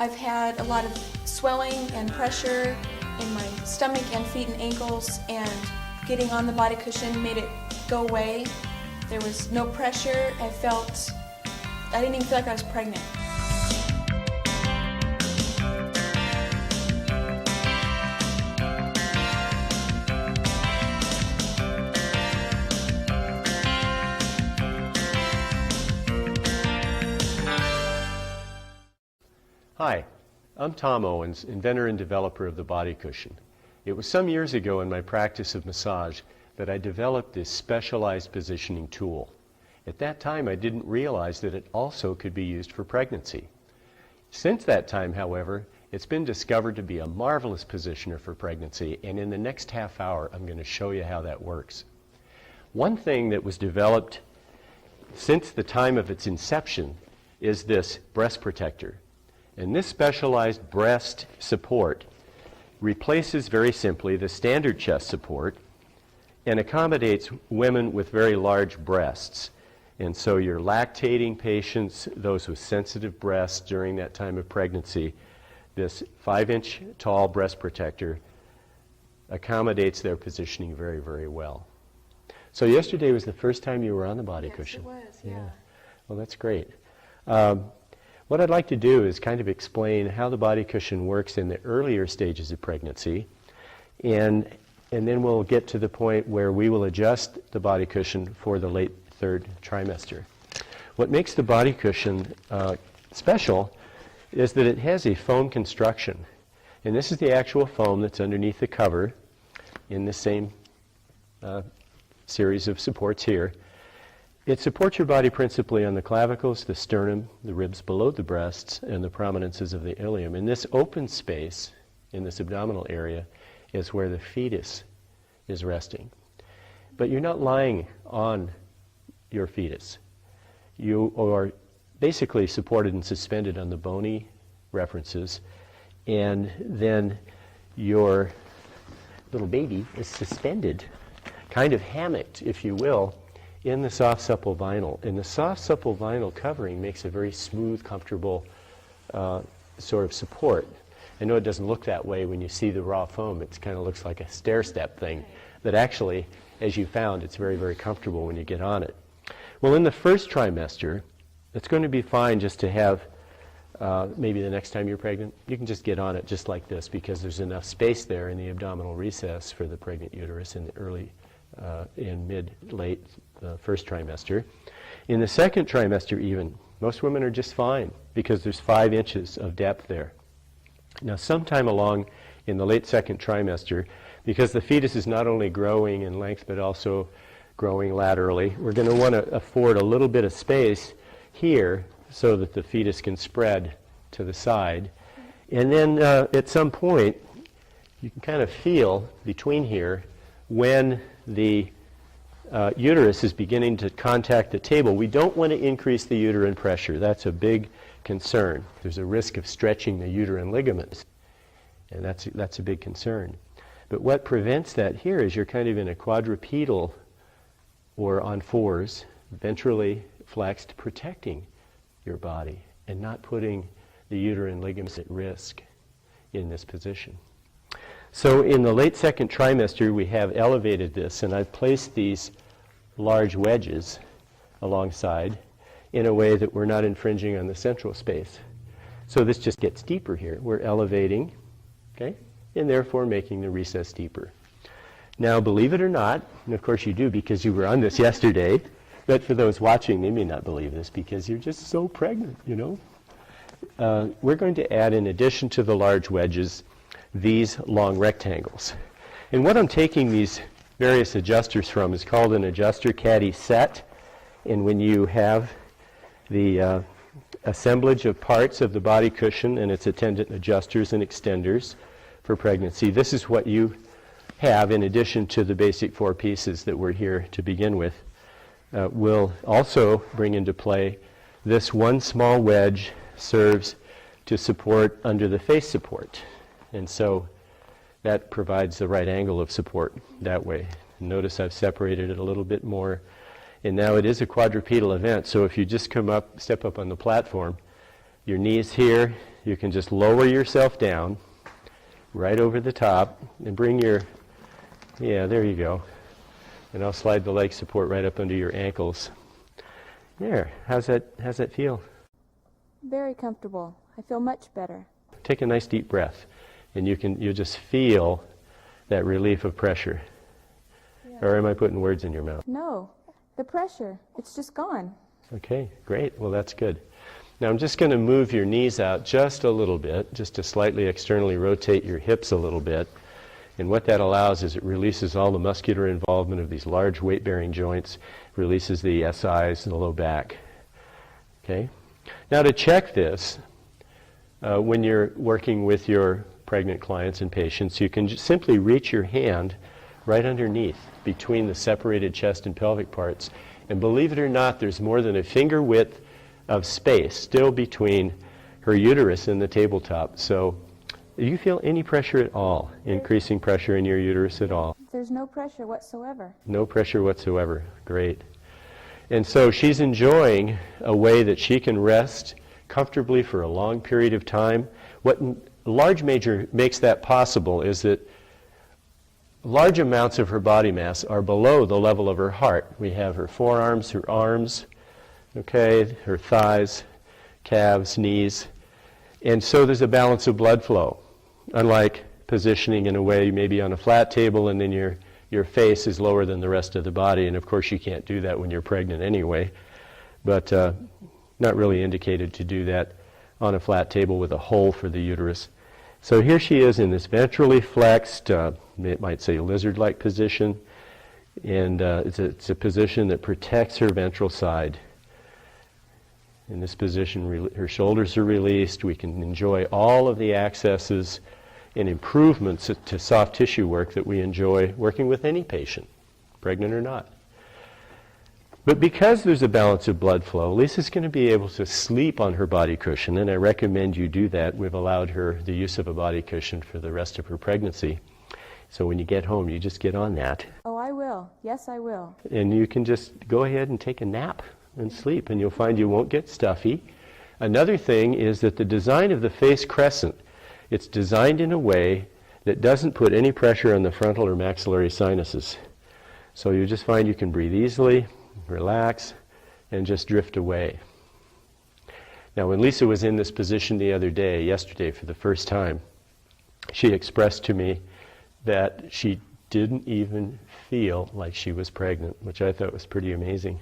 I've had a lot of swelling and pressure in my stomach and feet and ankles, and getting on the bodyCushion made it go away. There was no pressure. I didn't even feel like I was pregnant. Hi, I'm Tom Owens, inventor and developer of the bodyCushion. It was some years ago in my practice of massage that I developed this specialized positioning tool. At that time, I didn't realize that it also could be used for pregnancy. Since that time, however, it's been discovered to be a marvelous positioner for pregnancy, and in the next half hour, I'm going to show you how that works. One thing that was developed since the time of its inception is this breast protector. And this specialized breast support replaces very simply the standard chest support and accommodates women with very large breasts. And so your lactating patients, those with sensitive breasts during that time of pregnancy, this 5-inch tall breast protector accommodates their positioning very, very well. So yesterday was the first time you were on the bodyCushion. Yes, it was, yeah. Well, that's great. What I'd like to do is kind of explain how the bodyCushion works in the earlier stages of pregnancy, and then we'll get to the point where we will adjust the bodyCushion for the late third trimester. What makes the bodyCushion special is that it has a foam construction, and this is the actual foam that's underneath the cover in the same series of supports here. It supports your body principally on the clavicles, the sternum, the ribs below the breasts, and the prominences of the ilium. And this open space in this abdominal area is where the fetus is resting. But you're not lying on your fetus. You are basically supported and suspended on the bony references, and then your little baby is suspended, kind of hammocked, if you will, in the soft, supple vinyl. And the soft, supple vinyl covering makes a very smooth, comfortable sort of support. I know it doesn't look that way when you see the raw foam. It kind of looks like a stair-step thing. But actually, as you found, it's very, very comfortable when you get on it. Well, in the first trimester, it's going to be fine just to have, maybe the next time you're pregnant, you can just get on it just like this, because there's enough space there in the abdominal recess for the pregnant uterus in the early, in mid-late first trimester. In the second trimester even, most women are just fine because there's 5 inches of depth there. Now sometime along in the late second trimester, because the fetus is not only growing in length but also growing laterally, we're going to want to afford a little bit of space here so that the fetus can spread to the side. And then at some point, you can kind of feel between here when the uterus is beginning to contact the table. We don't want to increase the uterine pressure. That's a big concern. There's a risk of stretching the uterine ligaments, and that's a big concern. But what prevents that here is you're kind of in a quadrupedal or on fours, ventrally flexed, protecting your body and not putting the uterine ligaments at risk in this position. So in the late second trimester, we have elevated this, and I've placed these large wedges alongside in a way that we're not infringing on the central space. So this just gets deeper here. We're elevating, okay, and therefore making the recess deeper. Now, believe it or not, and of course you do because you were on this yesterday, but for those watching, they may not believe this because you're just so pregnant, you know. We're going to add, in addition to the large wedges, these long rectangles. And what I'm taking these various adjusters from is called an adjuster caddy set. And when you have the assemblage of parts of the bodyCushion and its attendant adjusters and extenders for pregnancy, this is what you have in addition to the basic 4 pieces that were here to begin with. We'll also bring into play this one small wedge serves to support under the face support. And so that provides the right angle of support that way. Notice I've separated it a little bit more. And now it is a quadrupedal event, so if you just come up, step up on the platform, your knees here, you can just lower yourself down right over the top and bring your, yeah, there you go. And I'll slide the leg support right up under your ankles. There, how's that feel? Very comfortable. I feel much better. Take a nice deep breath, and you'll just feel that relief of pressure. Yeah. Or am I putting words in your mouth? No, the pressure, it's just gone. Okay, great. Well, that's good. Now I'm just going to move your knees out just a little bit, just to slightly externally rotate your hips a little bit. And what that allows is it releases all the muscular involvement of these large weight-bearing joints, releases the SIs and the low back. Okay? Now to check this, when you're working with your pregnant clients and patients, you can just simply reach your hand right underneath between the separated chest and pelvic parts. And believe it or not, there's more than a finger width of space still between her uterus and the tabletop. So do you feel any pressure at all, increasing pressure in your uterus at all? There's no pressure whatsoever. No pressure whatsoever. Great. And so she's enjoying a way that she can rest comfortably for a long period of time. What large major makes that possible is that large amounts of her body mass are below the level of her heart. We have her forearms, her arms, okay, her thighs, calves, knees. And so there's a balance of blood flow. Unlike positioning in a way maybe on a flat table and then your face is lower than the rest of the body. And of course you can't do that when you're pregnant anyway. But not really indicated to do that on a flat table with a hole for the uterus. So here she is in this ventrally flexed, it might say lizard-like position. And it's a position that protects her ventral side. In this position, her shoulders are released. We can enjoy all of the accesses and improvements to soft tissue work that we enjoy working with any patient, pregnant or not. But because there's a balance of blood flow, Lisa's going to be able to sleep on her body cushion, and I recommend you do that. We've allowed her the use of a body cushion for the rest of her pregnancy. So when you get home, you just get on that. Oh, I will. Yes, I will. And you can just go ahead and take a nap and sleep, and you'll find you won't get stuffy. Another thing is that the design of the face crescent, it's designed in a way that doesn't put any pressure on the frontal or maxillary sinuses. So you just find you can breathe easily, relax, and just drift away. Now when Lisa was in this position yesterday for the first time, she expressed to me that she didn't even feel like she was pregnant, which I thought was pretty amazing.